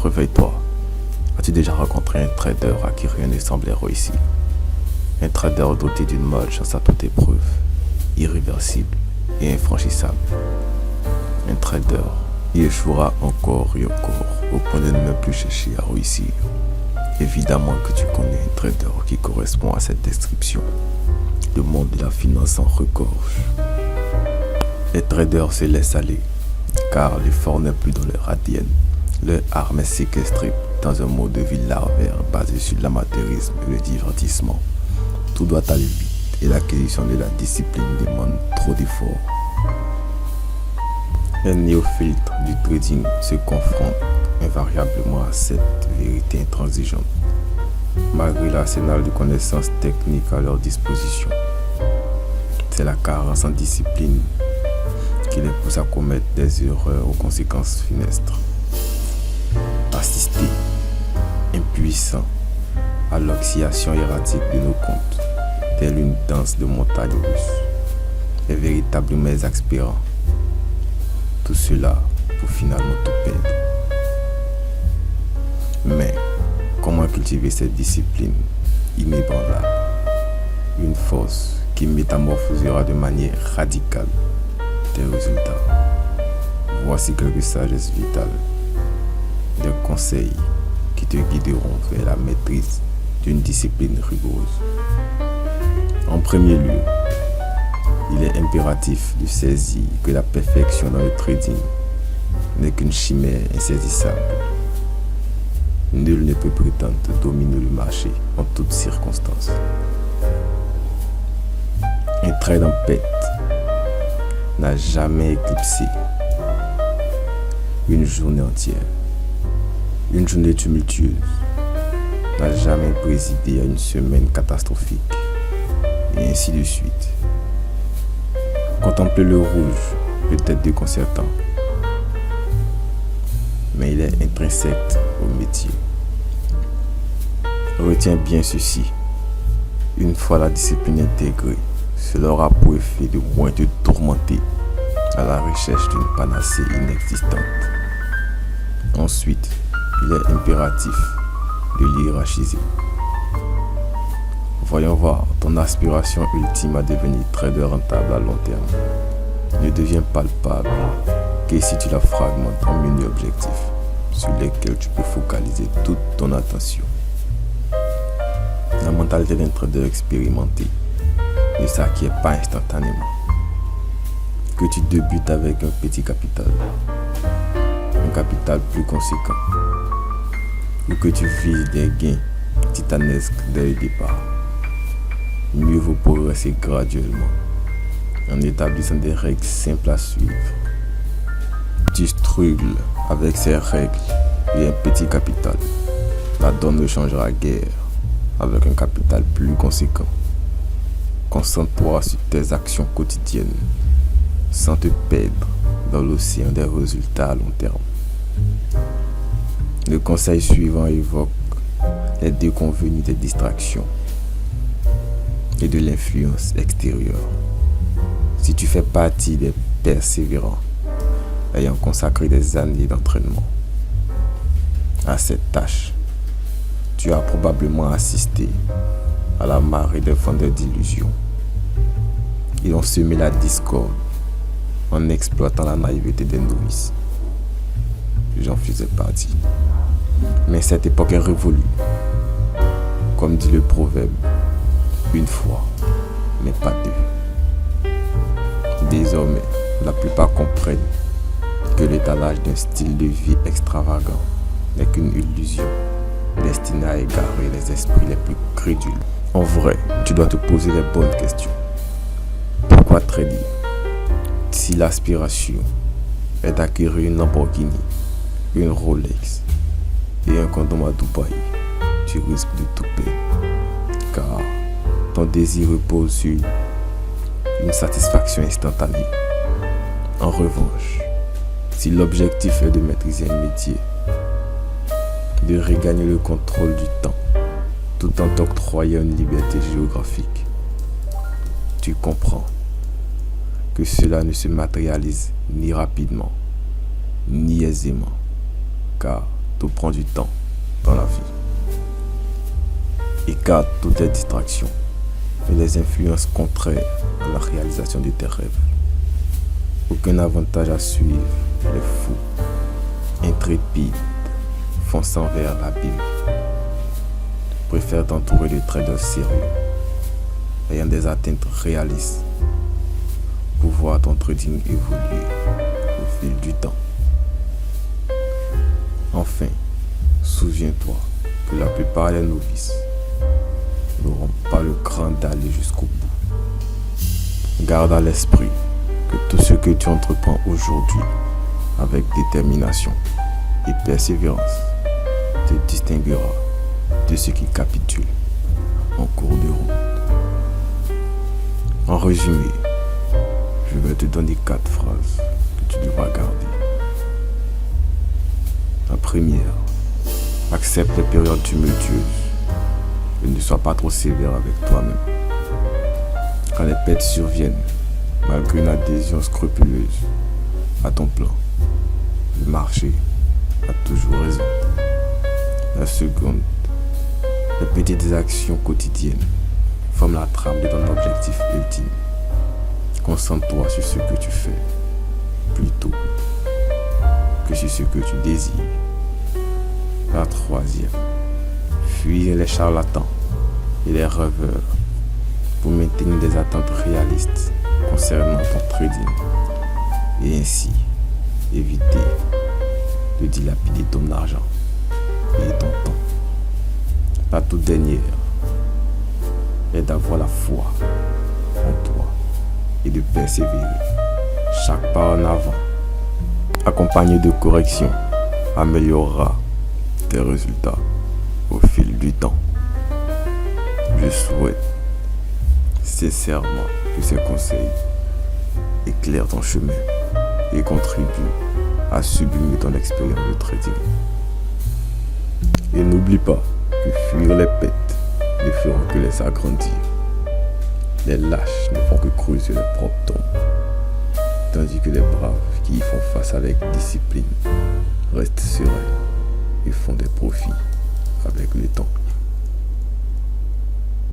Réveille-toi. As-tu déjà rencontré un trader à qui rien ne semblait réussir? Un trader doté d'une malchance à toute épreuve, irréversible et infranchissable. Un trader qui échouera encore et encore au point de ne même plus chercher à réussir. Évidemment que tu connais un trader qui correspond à cette description. Le monde de la finance en regorge. Les traders se laissent aller, car l'effort n'est plus dans leur ADN. Leur arme est séquestrée dans un mode de vie larvaire basé sur l'amateurisme et le divertissement. Tout doit aller vite et l'acquisition de la discipline demande trop d'efforts. Les néophytes du trading se confrontent invariablement à cette vérité intransigeante, malgré l'arsenal de connaissances techniques à leur disposition. C'est la carence en discipline qui les pousse à commettre des erreurs aux conséquences funestes. Assister, impuissant, à l'oscillation erratique de nos comptes, telle une danse de montagne russe, est véritablement exaspérant. Tout cela pour finalement tout perdre. Mais comment cultiver cette discipline inébranlable? Une force qui métamorphosera de manière radicale tes résultats. Voici quelques sagesses vitales, des conseils qui te guideront vers la maîtrise d'une discipline rigoureuse. En premier lieu, il est impératif de saisir que la perfection dans le trading n'est qu'une chimère insaisissable. Nul ne peut prétendre dominer le marché en toutes circonstances. Un trade en perte n'a jamais éclipsé une journée entière. Une journée tumultueuse n'a jamais présidé à une semaine catastrophique, et ainsi de suite. Contempler le rouge peut être déconcertant, mais il est intrinsèque au métier. Retiens bien ceci. Une fois la discipline intégrée, cela aura pour effet de moins te tourmenter à la recherche d'une panacée inexistante. Ensuite, il est impératif de l'hiérarchiser. Voyons voir, ton aspiration ultime à devenir trader rentable à long terme ne devient palpable que si tu la fragmentes en mini-objectifs sur lesquels tu peux focaliser toute ton attention. La mentalité d'un trader expérimenté ne s'acquiert pas instantanément. Que tu débutes avec un petit capital, un capital plus conséquent, ou que tu vises des gains titanesques dès le départ, mieux vaut progresser graduellement en établissant des règles simples à suivre. Tu struggles avec ces règles et un petit capital. Ta donne ne changera guère avec un capital plus conséquent. Concentre-toi sur tes actions quotidiennes sans te perdre dans l'océan des résultats à long terme. Le conseil suivant évoque les déconvenues des distractions et de l'influence extérieure. Si tu fais partie des persévérants ayant consacré des années d'entraînement à cette tâche, tu as probablement assisté à la marée des vendeurs d'illusions. Ils ont semé la discorde en exploitant la naïveté des novices. J'en faisais partie. Mais cette époque est révolue. Comme dit le proverbe, une fois, mais pas deux. Désormais, la plupart comprennent que l'étalage d'un style de vie extravagant n'est qu'une illusion destinée à égarer les esprits les plus crédules. En vrai, tu dois te poser les bonnes questions. Pourquoi trader? Si l'aspiration est d'acquérir une Lamborghini, une Rolex et un condom à Dubaï, tu risques de tout perdre, car ton désir repose sur une satisfaction instantanée. En revanche, si l'objectif est de maîtriser un métier, de regagner le contrôle du temps, tout en t'octroyant une liberté géographique, tu comprends que cela ne se matérialise ni rapidement, ni aisément, car tout prend du temps dans la vie. Écarte toutes les distractions et les influences contraires à la réalisation de tes rêves. Aucun avantage à suivre les fous, intrépides, fonçant vers l'abîme. Préfère t'entourer de traders sérieux, ayant des atteintes réalistes pour voir ton trading évoluer au fil du temps. Enfin, souviens-toi que la plupart des novices n'auront pas le cran d'aller jusqu'au bout. Garde à l'esprit que tout ce que tu entreprends aujourd'hui avec détermination et persévérance te distinguera de ceux qui capitulent en cours de route. En résumé, je vais te donner 4 phrases que tu devras garder. La première, accepte les périodes tumultueuses et ne sois pas trop sévère avec toi-même. Quand les pertes surviennent, malgré une adhésion scrupuleuse à ton plan, le marché a toujours raison. La seconde, les petites actions quotidiennes forment la trame de ton objectif ultime. Concentre-toi sur ce que tu fais plutôt que sur ce que tu désires. La troisième, fuis les charlatans et les rêveurs pour maintenir des attentes réalistes concernant ton trading et ainsi éviter de dilapider ton argent et ton temps. La toute dernière est d'avoir la foi en toi et de persévérer. Chaque pas en avant, accompagné de corrections, améliorera tes résultats au fil du temps. Je souhaite sincèrement que ces conseils éclairent ton chemin et contribuent à sublimer ton expérience de trading. Et n'oublie pas que fuir les pertes ne feront que les agrandir. Les lâches ne font que creuser leur propre tombe, tandis que les braves qui y font face avec discipline restent sereins et font des profits avec le temps.